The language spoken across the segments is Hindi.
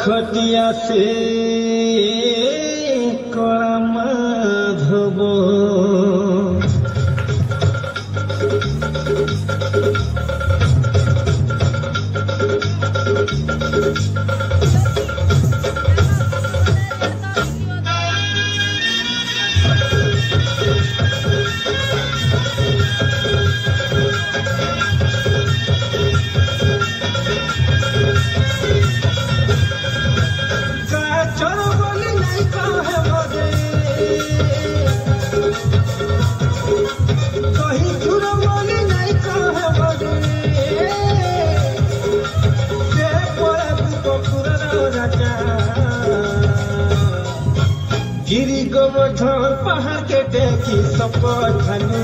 खटिया से कला माधव गिरी गोवर्धन पहाड़ के देखी सपठानु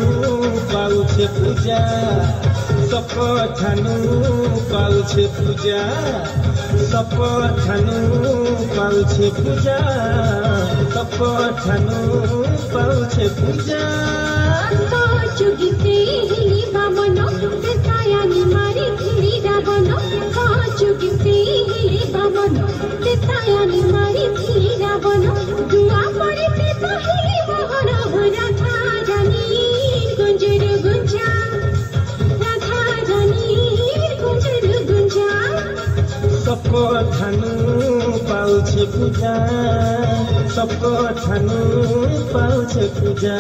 पाउछे पूजा सपठानु पाउछे पूजा सपठानु पाउछे पूजा सपठानु पाउछे पूजा काचुगिते हिली बामनो तेतायानी मारी हिली रावनो काचुगिते हिली बामनो तेतायानी मारी हिली रावनो दुआ पड़े तो हिली मोहन राधा रानी गुंजर गुंजा राधा रानी गुंजर गुंजा सपठानु पाउछे पूजा सपठानु पाउछे पूजा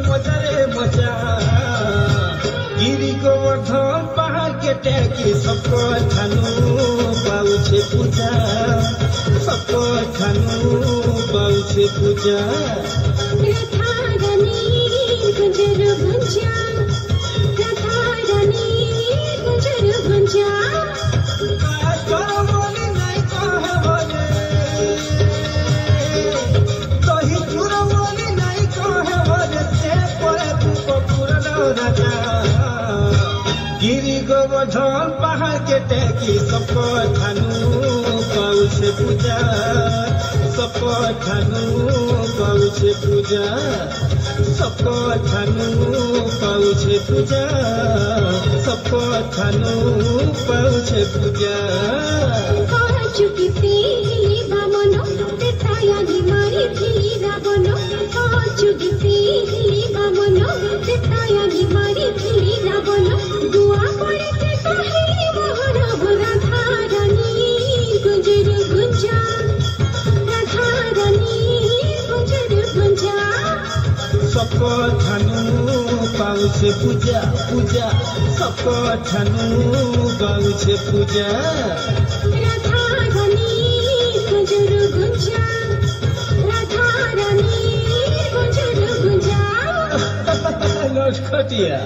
मजा मजा गिरी गोवर्धन पहाड़ के टेकी सपठानु पाउछे पूजा सपठानु पाउछे पूजा राधा रानी गुंजर गुंजा राधा रानी गुंजर गुंजा गिरी गोवर्धन पहाड़ के टेकी सपठानु पाउछे पूजा सपठानु पाउछे पूजा सपठानु पाउछे पूजा सपठानु पाउछे पूजा काचुगिते हिली बामनो तेतायानी मारी हिली रावनो काचुगिते हिली बामनो तेतायानी मारी हिली रावनो दुआ पड़े तो हिली मोहन राधा रानी गुंजर गुंजा राधा रानी गुंजर गुंजा सपठानु पाउछे पूजा पूजा सपठानु पाउछे पूजा राधा रानी गुंजर गुंजा राधा रानी गुंजर गुंजा खटिया